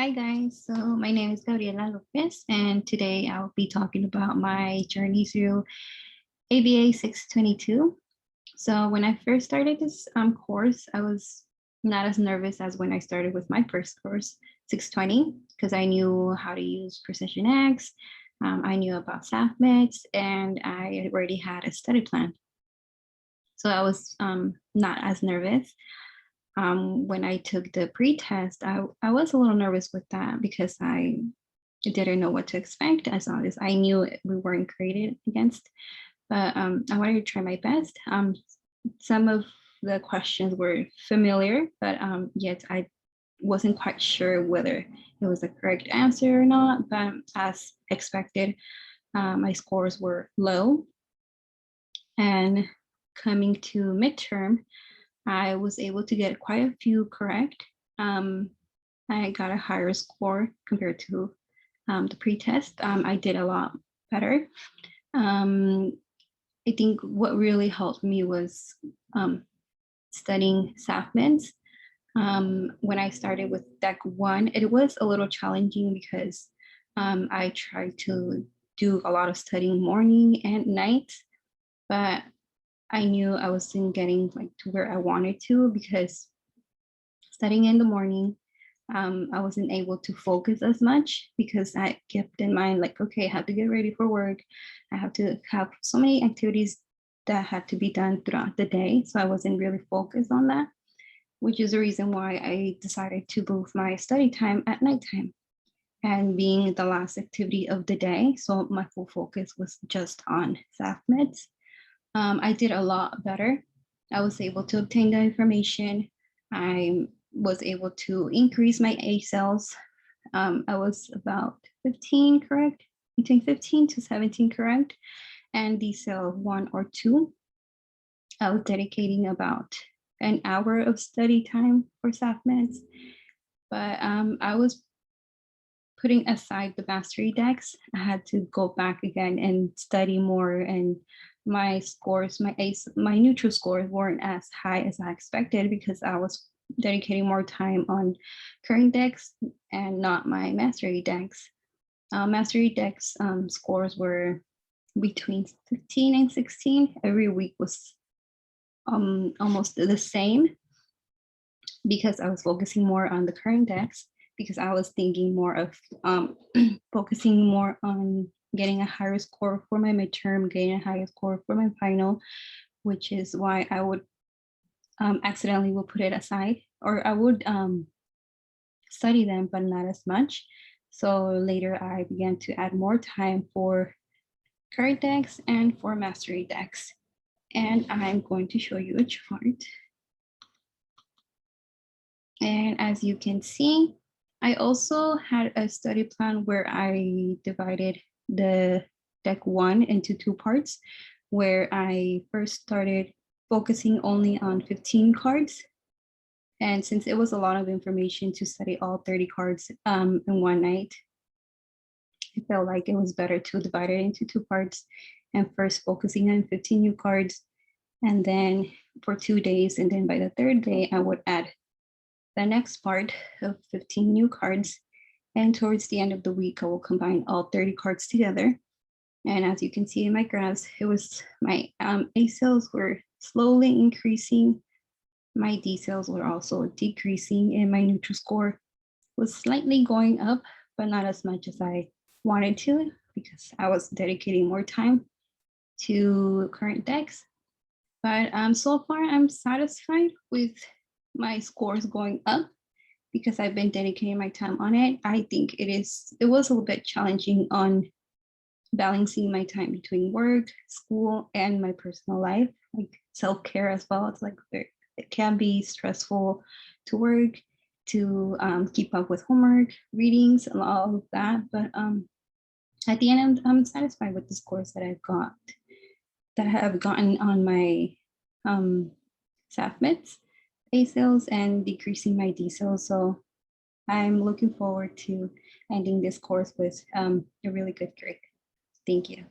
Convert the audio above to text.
Hi guys, so my name is Gabriela Lopez and today I'll be talking about my journey through ABA 622. So when I first started this course, I was not as nervous as when I started with my first course, 620, because I knew how to use Precision X, I knew about SAFMETS, and I already had a study plan. So I was not as nervous. When I took the pre-test, I was a little nervous with that because I didn't know what to expect, as long as I knew we weren't graded against, but I wanted to try my best. Some of the questions were familiar, but yet I wasn't quite sure whether it was the correct answer or not, but as expected, my scores were low. And coming to midterm, I was able to get quite a few correct. I got a higher score compared to the pre-test. I did a lot better. I think what really helped me was studying SAFMEDS. When I started with Deck 1, it was a little challenging because I tried to do a lot of studying morning and night, but I knew I wasn't getting like to where I wanted to, because studying in the morning, I wasn't able to focus as much because I kept in mind like, okay, I have to get ready for work. I have to have so many activities that had to be done throughout the day. So I wasn't really focused on that, which is the reason why I decided to move my study time at nighttime and being the last activity of the day. So my full focus was just on SAFMEDS. I did a lot better. I was able to obtain the information. I was able to increase my A cells. I was about 15 correct, between 15 to 17 correct, and D cell 1 or 2. I was dedicating about an hour of study time for SAFMEDS, but I was putting aside the mastery decks. I had to go back again and study more, and my scores, my neutral scores weren't as high as I expected because I was dedicating more time on current decks and not my mastery decks. Mastery decks scores were between 15 and 16. Every week was almost the same because I was focusing more on the current decks, because I was thinking more of focusing more on getting a higher score for my midterm, getting a higher score for my final, which is why I would accidentally will put it aside, or I would study them, but not as much. So later I began to add more time for current decks and for mastery decks. And I'm going to show you a chart. And as you can see, I also had a study plan where I divided the deck 1 into 2 parts, where I first started focusing only on 15 cards. And since it was a lot of information to study all 30 cards in one night, I felt like it was better to divide it into 2 parts, and first focusing on 15 new cards, and then for 2 days. And then by the 3rd day, I would add the next part of 15 new cards. And towards the end of the week, I will combine all 30 cards together. And as you can see in my graphs, it was my A cells were slowly increasing. My D cells were also decreasing, and my neutral score was slightly going up, but not as much as I wanted to, because I was dedicating more time to current decks. But so far, I'm satisfied with my scores going up because I've been dedicating my time on it. I think it was a little bit challenging on balancing my time between work, school, and my personal life, like self-care as well. It's like it can be stressful to work, to keep up with homework, readings, and all of that. But at the end, I'm satisfied with the scores that I have gotten on my SAFMETS, A cells, and decreasing my D cells. So I'm looking forward to ending this course with a really good grade. Thank you.